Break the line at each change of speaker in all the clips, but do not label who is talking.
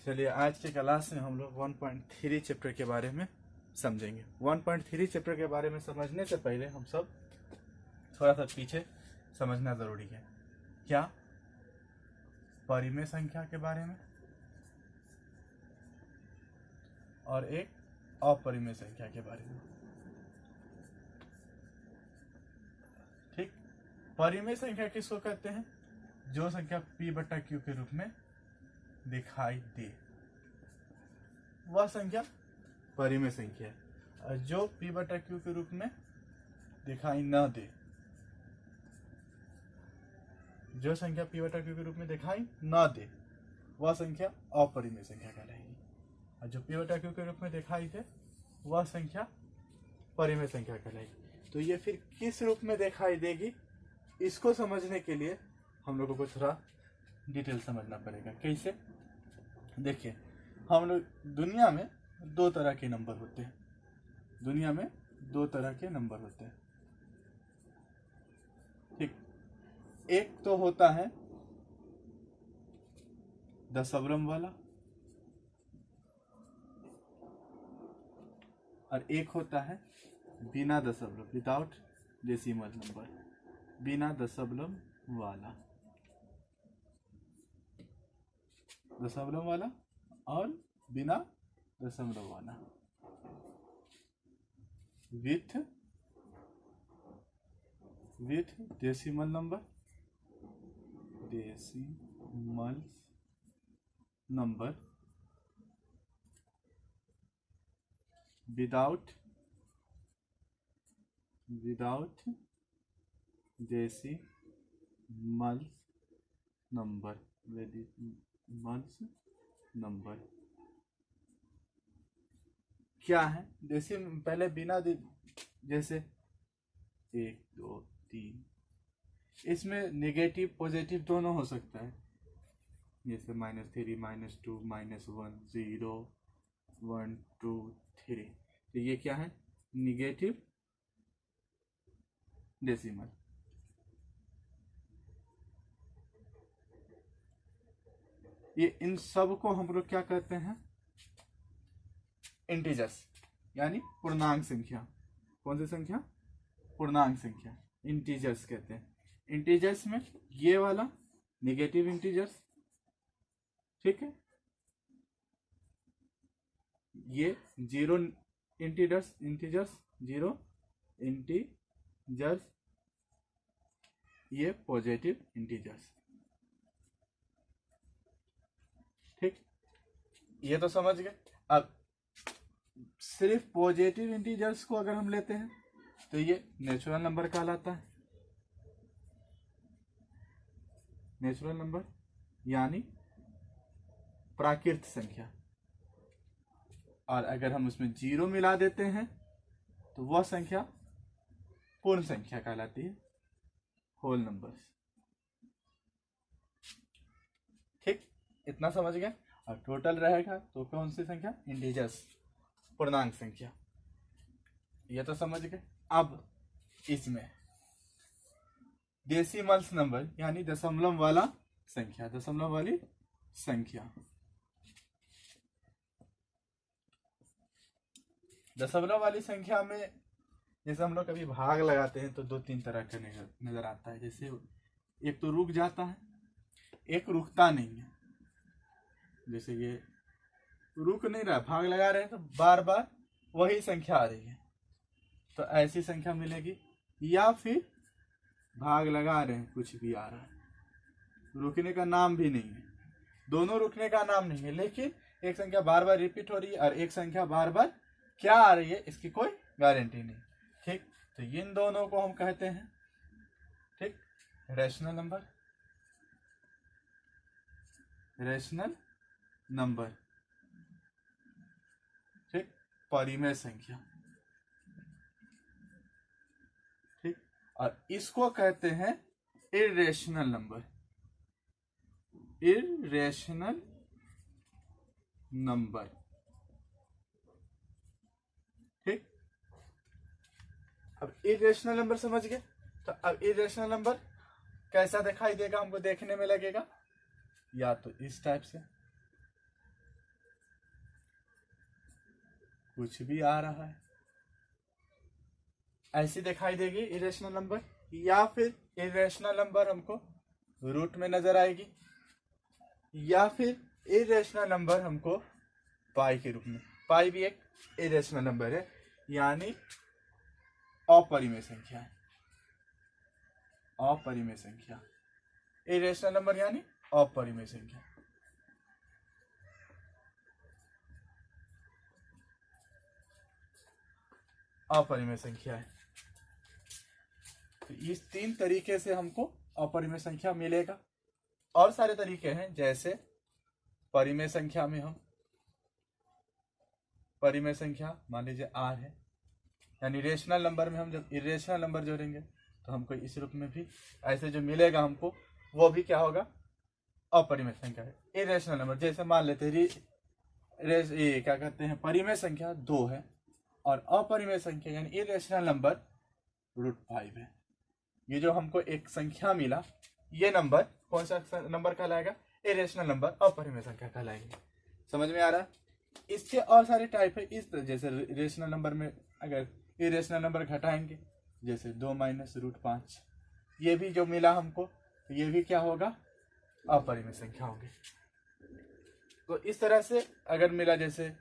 चलिए आज के क्लास में हम लोग 1.3 चैप्टर के बारे में समझेंगे। 1.3 चैप्टर के बारे में समझने से पहले हम सब थोड़ा सा पीछे समझना जरूरी है। क्या? परिमेय संख्या के बारे में और एक अपरिमेय संख्या के बारे में। ठीक, परिमेय संख्या किसको कहते हैं? जो संख्या p/q के रूप में दिखाई दे वह संख्या परिमेय संख्या है, और जो p/q के रूप में दिखाई न दे, जो संख्या p/q के रूप में दिखाई न दे वह संख्या अपरिमेय संख्या कहलाएगी, और जो p/q के रूप में दिखाई दे वह संख्या परिमेय संख्या कहलाएगी। तो ये फिर किस रूप में दिखाई देगी, इसको समझने के लिए हम लोगों को थोड़ा डिटेल समझना पड़ेगा। कैसे? देखिए, हम लोग दुनिया में दो तरह के नंबर होते हैं। दुनिया में दो तरह के नंबर होते हैं। ठीक, एक तो होता है दशमलव वाला और एक होता है बिना दशमलव, विदाउट डेसिमल नंबर, बिना दशमलव वाला। दशमलव वाला और बिना दशमलव वाला, with decimal number, decimal number, without decimal number क्या है? पहले बिना जैसे 1 2 3, इसमें नेगेटिव पॉजिटिव दोनों हो सकता है, जैसे -3 -2 -1 0 1 2 3। तो ये क्या है? Negative decimal. ये इन सब को हम लोग क्या कहते हैं? इंटीजर्स, यानी पूर्णांक संख्या। कौन सी संख्या? पूर्णांक संख्या, इंटीजर्स कहते हैं। इंटीजर्स में ये वाला नेगेटिव इंटीजर्स, ठीक है, ये जीरो इंटीजर्स, जीरो इंटीजर्स, ये पॉजिटिव इंटीजर्स। ठीक, ये तो समझ गए। अब सिर्फ पॉजिटिव इंटीजर्स को अगर हम लेते हैं तो ये नेचुरल नंबर कहलाता है। नेचुरल नंबर यानी प्राकृत संख्या। और अगर हम उसमें जीरो मिला देते हैं तो वह संख्या पूर्ण संख्या कहलाती है, होल नंबर्स। ठीक, इतना समझ गए। और टोटल रहेगा तो कौन सी संख्या? इंटीजर्स, पूर्णांक संख्या। ये तो समझ गए। अब इसमें डेसिमल्स नंबर यानी दशमलव वाला संख्या, दशमलव वाली संख्या। दशमलव वाली संख्या में जैसे हम लोग कभी भाग लगाते हैं तो 2-3 तरह का नजर आता है। जैसे एक तो रुक जाता है, एक रुकता नहीं है। जैसे ये रुक नहीं रहा, भाग लगा रहे हैं तो बार बार वही संख्या आ रही है, तो ऐसी संख्या मिलेगी। या फिर भाग लगा रहे हैं, कुछ भी आ रहा है, रुकने का नाम भी नहीं है। दोनों रुकने का नाम नहीं है, लेकिन एक संख्या बार बार रिपीट हो रही है और एक संख्या बार बार क्या आ रही है, इसकी कोई गारंटी नहीं। ठीक, तो इन दोनों को हम कहते हैं, ठीक, रैशनल नंबर, रैशनल नंबर। ठीक, परिमेय संख्या। ठीक, और इसको कहते हैं इर्रेशनल नंबर, इर्रेशनल नंबर। ठीक, अब इर्रेशनल नंबर समझ गए। तो अब इर्रेशनल नंबर कैसा दिखाई देगा, हमको देखने में लगेगा या तो इस टाइप से, कुछ भी आ रहा है, ऐसी दिखाई देगी इरेशनल नंबर, या फिर इरेशनल नंबर हमको रूट में नजर आएगी, या फिर इरेशनल नंबर हमको पाई के रूप में। पाई भी एक इरेशनल नंबर है, यानी अपरिमेय संख्या है। अपरिमेय संख्या, इरेशनल नंबर यानी अपरिमेय संख्या। अपरिमेय संख्या है। तो इस 3 तरीके से हमको अपरिमेय संख्या मिलेगा। और सारे तरीके हैं, जैसे परिमेय संख्या में हम परिमेय संख्या मान लीजिए r है, यानी रेशनल नंबर में हम जब इरेशनल नंबर जोड़ेंगे तो हमको इस रूप में भी ऐसे जो मिलेगा हमको, वो भी क्या होगा, अपरिमेय संख्या है। इरेशनल नंबर जैसे मान लेते हैं ये क्या कहते हैं, परिमेय संख्या 2 है और अपरिमेय संख्या यानी इरेशनल नंबर √5 है। ये जो हमको एक संख्या मिला, ये नंबर कौन सा नंबर कहलाएगा, इरेशनल नंबर, अपरिमेय संख्या कहलाएंगे। समझ में आ रहा है? इसके और सारे टाइप है। इस जैसे रेशनल नंबर में अगर इरेशनल नंबर घटाएंगे, जैसे 2 - √5, ये भी जो मिला हमको, ये भी क्या होगा, अपरिमेय संख्या होगी। तो इस तरह से अगर मिला, जैसे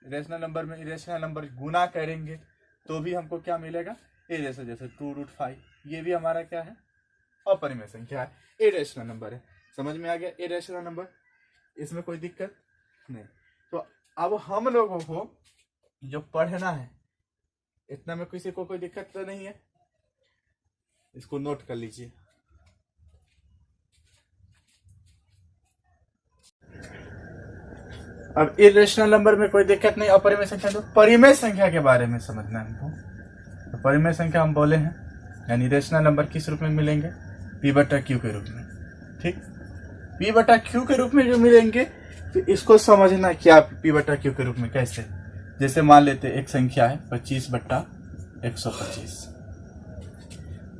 रेशनल नंबर में इरेशनल नंबर गुना करेंगे तो भी हमको क्या मिलेगा, जैसे 2√5, ये भी हमारा क्या है, अपरिमेय संख्या है, इरेशनल नंबर है। समझ में आ गया इरेशनल नंबर, इसमें कोई दिक्कत नहीं। तो अब हम लोगों को जो पढ़ना है, इतना में किसी को कोई दिक्कत तो नहीं है, इसको नोट कर लीजिए। अब इरेशनल नंबर में कोई दिक्कत नहीं, अपरिमेय संख्या। तो परिमेय संख्या के बारे में समझना है हमको। तो परिमेय संख्या हम बोले हैं, यानी रेशनल नंबर किस रूप में मिलेंगे, p/q के रूप में। ठीक, p/q के रूप में जो मिलेंगे, तो इसको समझना क्या p/q के रूप में कैसे। जैसे मान लेते एक संख्या है 25/125,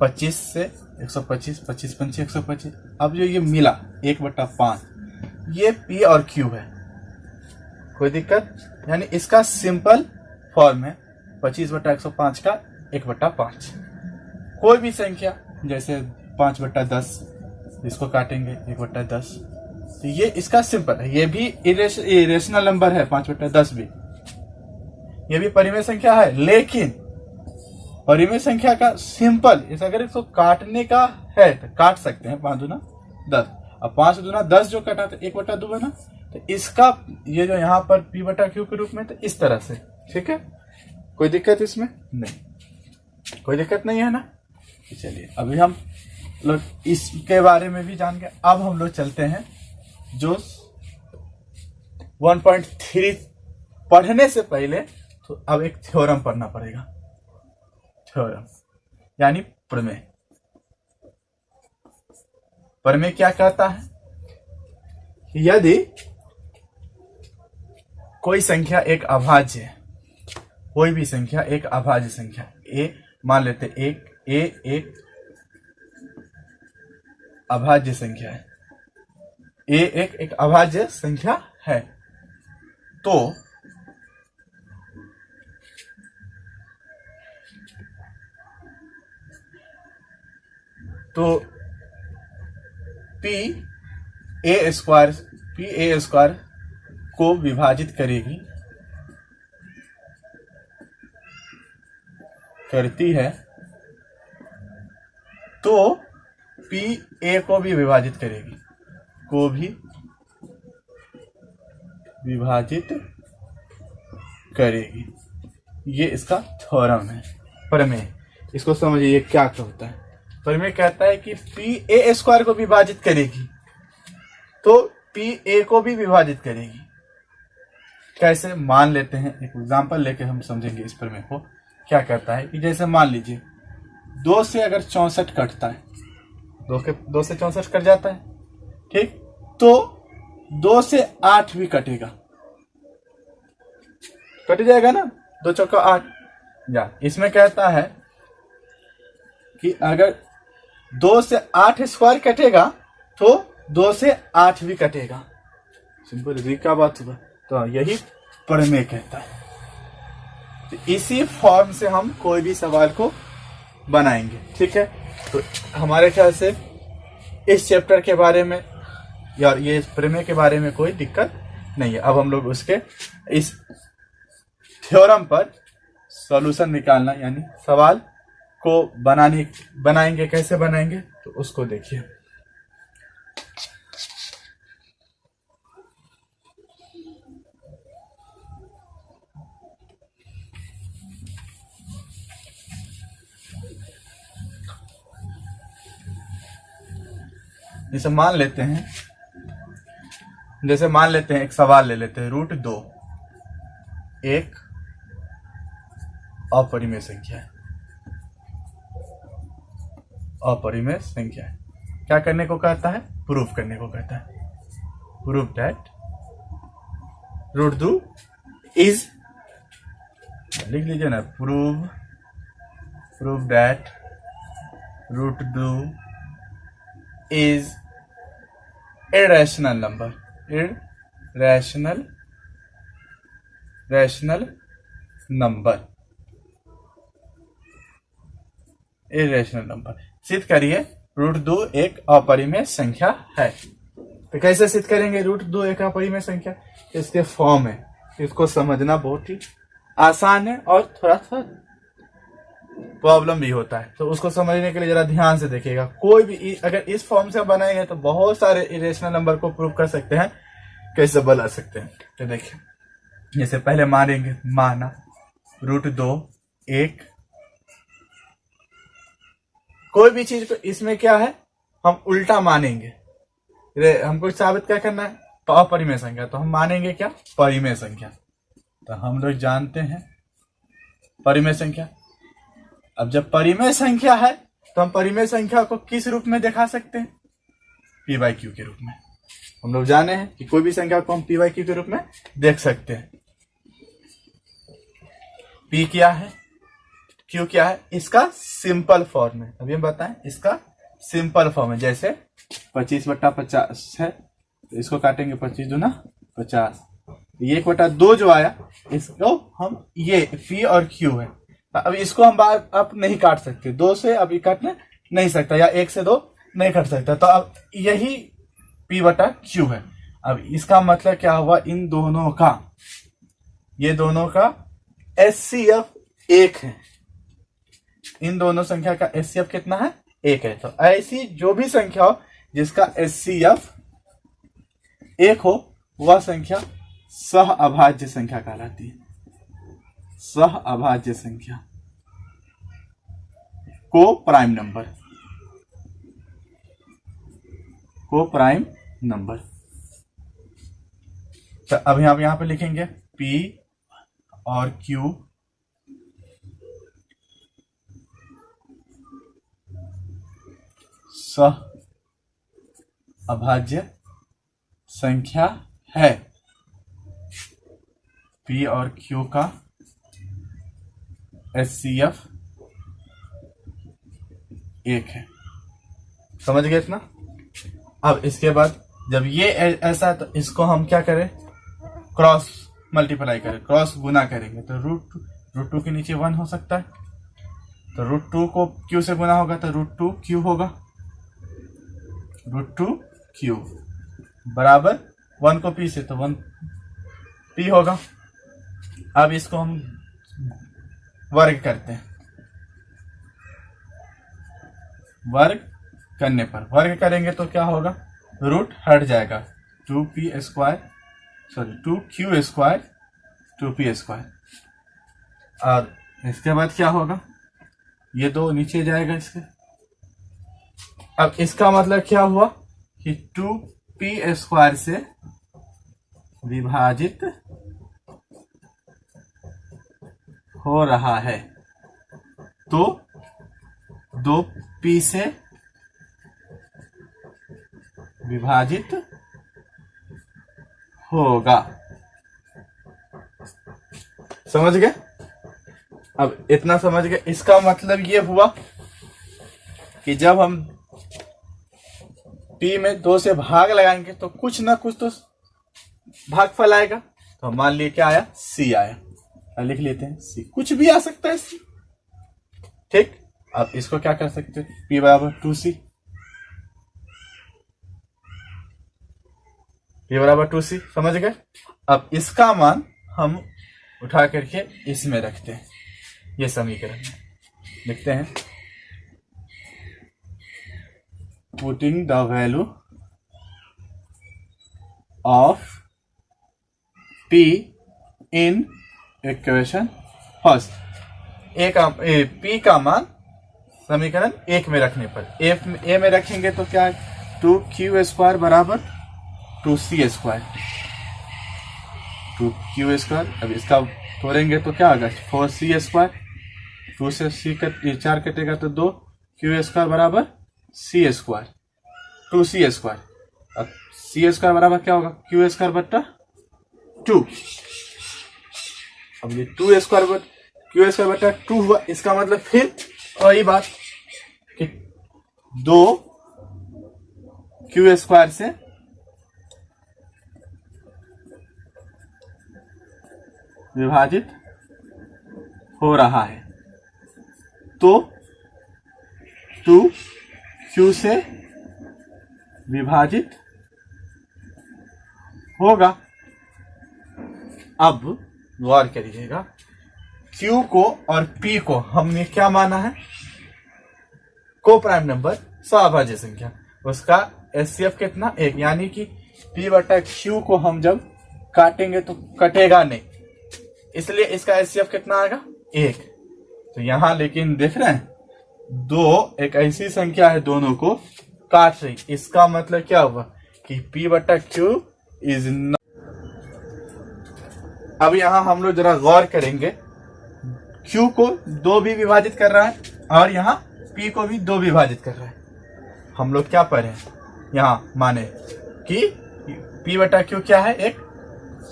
25 से 125, 25 पंचे 125। अब जो ये मिला 1/5, ये p और q है, कोई दिक्कत, यानी इसका सिंपल फॉर्म है 25/105 का 1/5। कोई भी संख्या जैसे 5/10, इसको काटेंगे 1/10, तो ये इसका सिंपल है। ये भी इरेशनल नंबर है 5/10 भी, ये भी परिमेय संख्या है। लेकिन परिमेय संख्या का सिंपल, अगर इसको काटने का है तो काट सकते हैं 5 दूना 10। अब 5 दूना 10 जो कटा तो 1/2 है ना, तो इसका ये जो यहाँ पर p/q के रूप में, तो इस तरह से। ठीक है, कोई दिक्कत इसमें नहीं, कोई दिक्कत नहीं है ना। चलिए अभी हम लोग इसके बारे में भी जान गए। अब हम लोग चलते हैं जो 1.3 पढ़ने से पहले, तो अब एक थ्योरम पढ़ना पड़ेगा। थ्योरम यानी प्रमेय। प्रमेय क्या कहता है, यदि कोई संख्या एक अभाज्य है, कोई भी संख्या एक अभाज्य संख्या, ए मान लेते एक अभाज्य संख्या है, एक अभाज्य संख्या है, तो p(a²) को विभाजित करती है, तो p(a) को भी विभाजित करेगी, को भी विभाजित करेगी। ये इसका थ्योरम है, प्रमेय। इसको समझिए ये क्या कहता है। प्रमेय कहता है कि p(a²) को विभाजित करेगी, तो p(a) को भी विभाजित करेगी। कैसे, मान लेते हैं एक एग्जांपल लेके हम समझेंगे इस प्रमेय को। क्या कहता है कि जैसे मान लीजिए 2 से अगर 64 कटता है, 2 से 64 कट जाता है, ठीक, तो 2 से 8 भी कटेगा, कट जाएगा ना, 2 चौका 8। या इसमें कहता है कि अगर 2 से 8 स्क्वायर कटेगा, तो 2 से 8 भी कटेगा। सिंपल, का बात हुआ। तो यही प्रमेय कहता है। तो इसी फॉर्म से हम कोई भी सवाल को बनाएंगे। ठीक है, तो हमारे ख्याल से इस चैप्टर के बारे में या ये प्रमेय के बारे में कोई दिक्कत नहीं है। अब हम लोग उसके इस थ्योरम पर सॉल्यूशन निकालना यानी सवाल को बनाएंगे। कैसे बनाएंगे तो उसको देखिए। जैसे मान लेते हैं एक सवाल ले लेते हैं, √2 एक अपरिमेय संख्या है। अपरिमेय संख्या है, क्या करने को कहता है? प्रूफ करने को कहता है। प्रूफ दैट √2 इज, लिख लीजिए ना, proof that √2 is irrational number, rational number, irrational number। सिद्ध करिए √2 एक अपरिमेय संख्या है। तो कैसे सिद्ध करेंगे √2 एक अपरिमेय संख्या? इसके फॉर्म है, इसको समझना बहुत ही आसान है और थोड़ा सा प्रॉब्लम भी होता है। तो उसको समझने के लिए जरा ध्यान से देखिएगा। कोई भी अगर इस फॉर्म से बनाएंगे तो बहुत सारे इरेशनल नंबर को प्रूव कर सकते हैं। कैसे बना सकते हैं तो देखिए, जैसे पहले माना √2 एक, कोई भी चीज को इसमें क्या है हम उल्टा मानेंगे। हमको साबित क्या करना है? अपरिमेय संख्या, तो हम मानेंगे क्या? परिमेय संख्या। तो हम लोग जानते हैं परिमेय संख्या। अब जब परिमेय संख्या है तो हम परिमेय संख्या को किस रूप में दिखा सकते हैं? p/q के रूप में। हम लोग जाने हैं कि कोई भी संख्या को हम p/q के रूप में देख सकते हैं। p क्या है, q क्या है? इसका सिंपल फॉर्म है। अभी हम बताएं इसका सिंपल फॉर्म है। जैसे 25/50 है तो इसको काटेंगे 25 दूना 50। ये 1/2 जो आया इसको हम, ये p और q है। अब इसको हम बार अब नहीं काट सकते, 2 से अभी काटने नहीं सकता, या 1 से 2 नहीं काट सकता। तो अब यही p/q है। अब इसका मतलब क्या हुआ? इन दोनों का, ये दोनों का HCF 1 है। इन दोनों संख्या का HCF कितना है? 1 है। तो ऐसी जो भी संख्या हो जिसका HCF 1 हो वह संख्या सह अभाज्य संख्या कहलाती है। सह अभाज्य संख्या, को प्राइम नंबर। तो अब यहां पे लिखेंगे p और q सह अभाज्य संख्या है। p और q का HCF 1 है। समझ गए इतना? अब इसके बाद जब ये ऐसा है तो इसको हम क्या करें? क्रॉस मल्टीप्लाई करें, क्रॉस गुना करेंगे। तो √2 के नीचे 1 हो सकता है, तो √2 को q से गुना होगा तो √2q होगा। √2q बराबर 1 को p से तो 1p होगा। अब इसको हम वर्ग करते हैं। वर्ग करने पर, वर्ग करेंगे तो क्या होगा? रूट हट जाएगा, 2q², 2p²। और इसके बाद क्या होगा? ये 2 नीचे जाएगा इसके। अब इसका मतलब क्या हुआ कि 2p² से विभाजित हो रहा है, तो 2p से विभाजित होगा। समझ गए? अब इतना समझ गए। इसका मतलब ये हुआ कि जब हम p में 2 से भाग लगाएंगे तो कुछ ना कुछ तो भागफल आएगा। तो मान लिए क्या आया? c आया। लिख लेते हैं सी, कुछ भी आ सकता है सी। ठीक, अब इसको क्या कर सकते हैं, P बराबर 2C, P बराबर 2C, समझ गए। अब इसका मान हम उठा करके इसमें रखते हैं, ये समीकरण लिखते हैं, putting the value of P in equation first. P का मान समीकरण 1 में रखने पर, A में रखेंगे तो क्या है, 2Q² बराबर 2C², 2Q²। अब इसका तोड़ेंगे तो क्या होगा, 4C², 2 से C 4 कटेगा तो 2Q² बराबर C² 2C²। अब C² बराबर क्या होगा, Q² बट्टा 2। अब ये Q² बट्टा 2 हुआ, इसका मतलब फिर वही बात कि 2Q² से विभाजित हो रहा है, तो 2Q से विभाजित होगा। अब गौर करिएगा, Q को और P को हमने क्या माना है, को प्राइम नंबर, सहअभाज्य संख्या। उसका HCF कितना, 1, यानी कि P बटा Q को हम जब काटेंगे तो कटेगा नहीं, इसलिए इसका HCF कितना आएगा, 1। तो यहां लेकिन देख रहे हैं, 2 एक ऐसी संख्या है दोनों को काट रही, इसका मतलब क्या हुआ कि P बटा Q इज नॉट। अब यहां हम लोग जरा गौर करेंगे, Q को 2 भी विभाजित कर रहा है और यहाँ P को भी 2 विभाजित कर रहा है। हम लोग क्या पढ़े यहाँ, माने कि P बटा Q क्या है, एक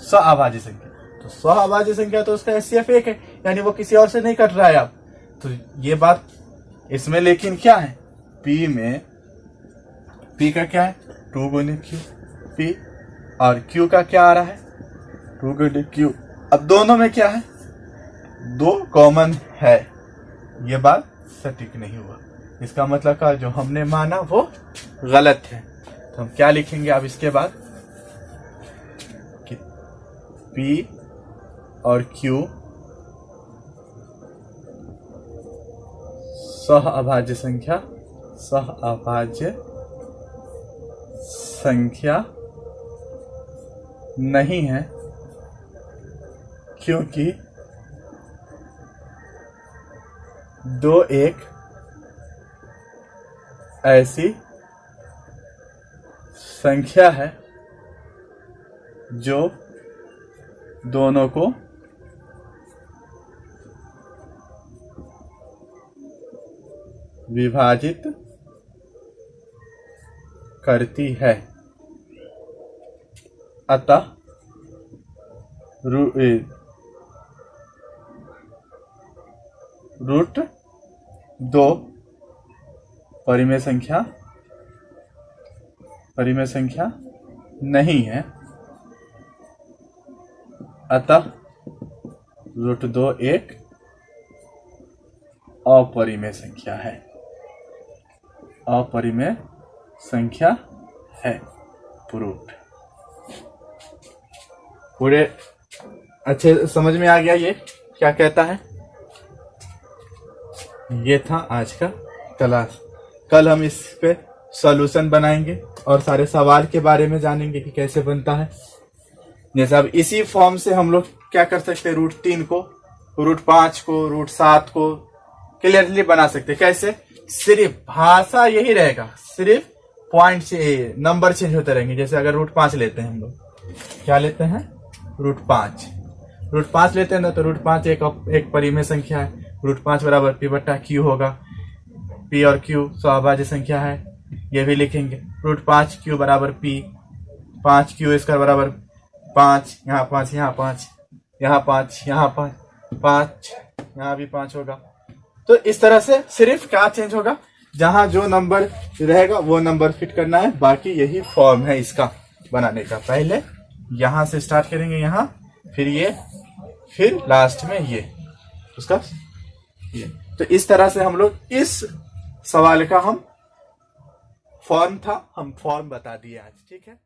सहअभाज्य संख्या। तो सहअभाज्य संख्या तो उसका HCF 1 है, यानी वो किसी और से नहीं कट रहा है। अब तो ये बात इसमें, लेकिन क्या है, P में P का क्या है, 2 गुने Q P, और Q का क्या आ रहा है, 2 गुने Q। अब दोनों में क्या है, 2 कॉमन है, ये बात सटीक नहीं हुआ। इसका मतलब का जो हमने माना वो गलत है। तो हम क्या लिखेंगे अब इसके बाद कि P और Q सहअभाज्य संख्या नहीं है, क्योंकि 2 एक ऐसी संख्या है जो दोनों को विभाजित करती है, अतः रूट 2 परिमेय संख्या नहीं है, अतः रूट 2 एक अपरिमेय संख्या है, अपरिमेय संख्या है। प्रूफ पूरे अच्छे समझ में आ गया, ये क्या कहता है। ये था आज का क्लास। कल हम इस पे सॉल्यूशन बनाएंगे और सारे सवाल के बारे में जानेंगे कि कैसे बनता है। जैसे अब इसी फॉर्म से हम लोग क्या कर सकते हैं, रूट 3 को, रूट 5 को, रूट 7 को क्लियरली बना सकते हैं। कैसे, सिर्फ भाषा यही रहेगा, सिर्फ पॉइंट से नंबर चेंज होते रहेंगे। जैसे अगर रूट 5 लेते हैं, हम लोग क्या लेते हैं, रूट 5 लेते हैं ना, तो रूट 5 एक परिमेय संख्या है। रूट 5 बराबर P बट्टा Q होगा। P और Q सहअभाज्य संख्या है, ये भी लिखेंगे। रूट 5Q बराबर P, 5Q² बराबर 5, यहाँ 5, यहाँ 5, यहाँ 5, यहाँ 5, यहाँ भी 5 होगा। तो इस तरह से सिर्फ क्या चेंज होगा, जहां जो नंबर रहेगा वो नंबर फिट करना है। बाकी यही फॉर्म है इसका बनाने का। पहले यहां से स्टार्ट करेंगे, यहाँ, फिर ये फिर लास्ट में ये उसका ये। तो इस तरह से हम लोग इस सवाल का हम फॉर्म बता दिए आज। ठीक है।